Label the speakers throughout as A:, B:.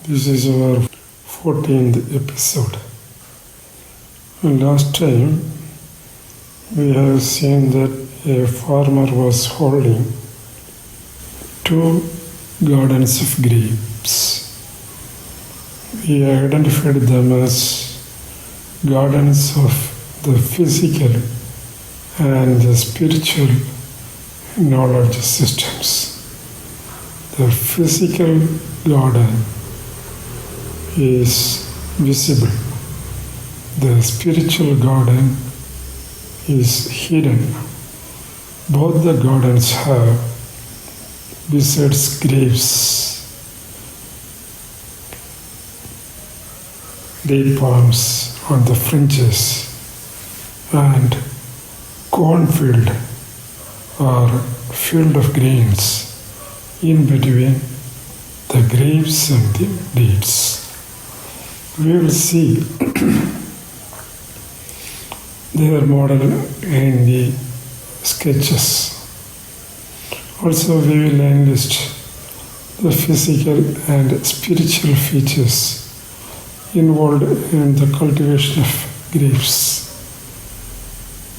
A: This is our 14th episode. And last time we have seen that a farmer was holding 2 gardens of grapes. We identified them as gardens of the physical and the spiritual knowledge systems. The physical garden is visible. The spiritual garden is hidden. Both the gardens have, besides grapes, date palms on the fringes and cornfield or field of grains in between the grapes and the dates. We will see their model in the sketches. Also, we will enlist the physical and spiritual features involved in the cultivation of grapes,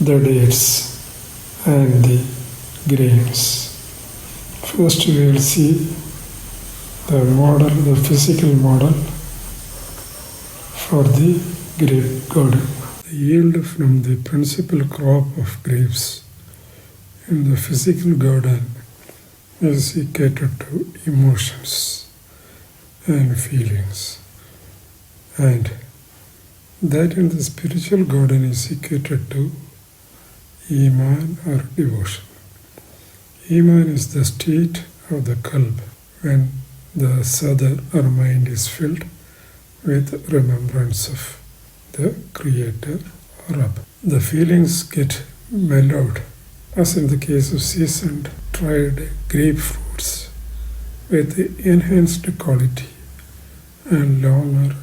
A: the dates, and the grains. First, we will see the model, the physical model for the grape garden. The yield from the principal crop of grapes in the physical garden is equated to emotions and feelings, and that in the spiritual garden is equated to Iman or devotion. Iman is the state of the qalb when the sadr or mind is filled with remembrance of the Creator Rabb. The feelings get mellowed, as in the case of seasoned dried grapefruits, with enhanced quality and longer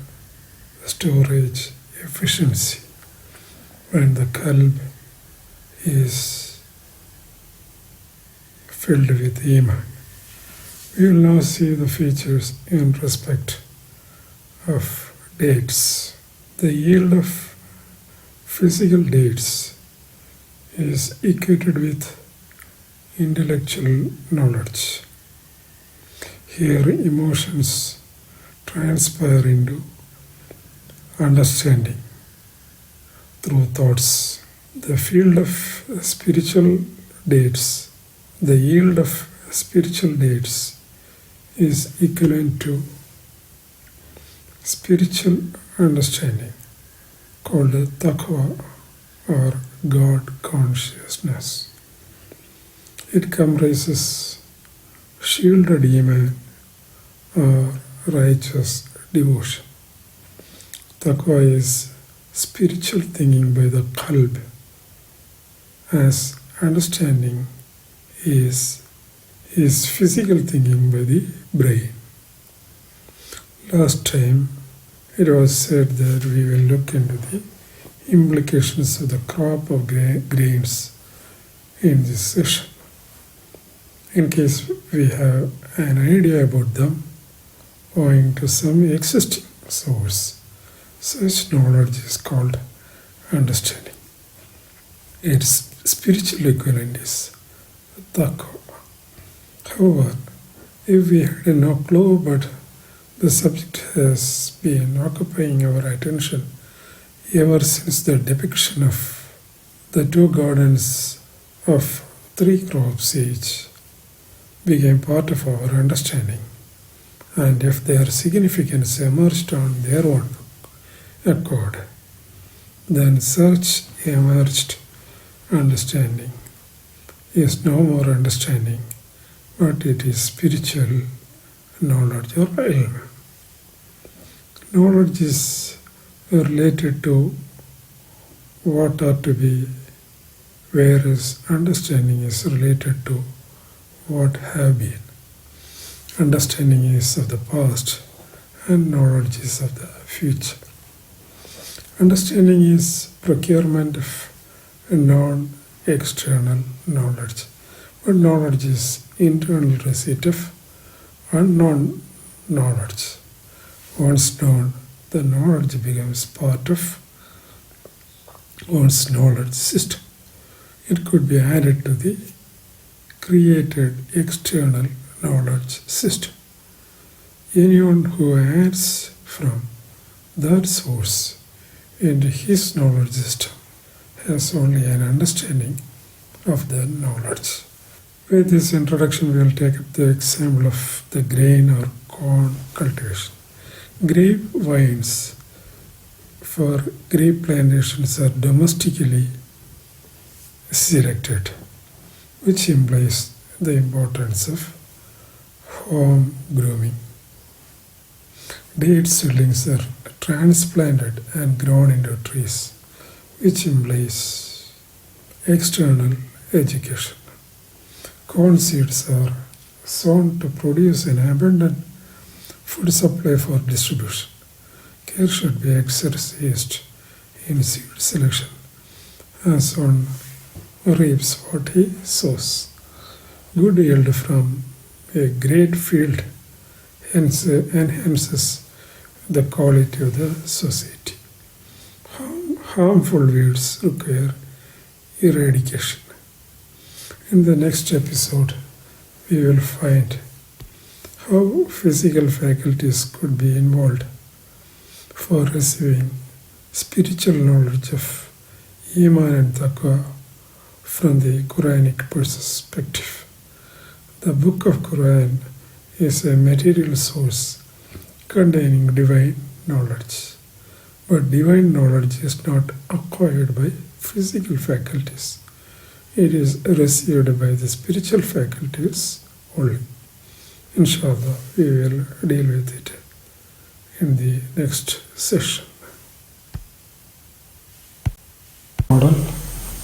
A: storage efficiency when the qalb is filled with Iman. We will now see the features in respect of dates. The yield of physical dates is equated with intellectual knowledge. Here emotions transpire into understanding through thoughts. The field of spiritual dates, the yield of spiritual dates is equivalent to spiritual understanding called Taqwa or God consciousness. It comprises shielded Iman or righteous devotion. Taqwa is spiritual thinking by the qalb, as understanding is physical thinking by the brain. Last time it was said that we will look into the implications of the crop of grains in this session. In case we have an idea about them owing to some existing source, such knowledge is called understanding. Its spiritual equivalent is Taqwa. However, if we had no clue but the subject has been occupying our attention ever since the depiction of the 2 gardens of 3 crops each became part of our understanding, and if their significance emerged on their own accord, then such emerged understanding is no more understanding, but it is spiritual knowledge or ilmu. Knowledge is related to what are to be, whereas understanding is related to what have been. Understanding is of the past and knowledge is of the future. Understanding is procurement of non-external knowledge, but knowledge is internal receipt of unknown knowledge. Once known, the knowledge becomes part of one's knowledge system. It could be added to the created external knowledge system. Anyone who adds from that source into his knowledge system has only an understanding of the knowledge. With this introduction, we will take up the example of the grain or corn cultivation. Grape vines for grape plantations are domestically selected, which implies the importance of home grooming. Date seedlings are transplanted and grown into trees, which implies external education. Corn seeds are sown to produce an abundant food supply for distribution. Care should be exercised in seed selection, as one reaps what he sows. Good yield from a great field enhances the quality of the society. Harmful weeds require eradication. In the next episode, we will find how physical faculties could be involved for receiving spiritual knowledge of Iman.Taqwa from the Quranic perspective. The book of Quran is a material source containing divine knowledge, but divine knowledge is not acquired by physical faculties. It is received by the spiritual faculties only. Inshallah, we will deal with it in the next session. Model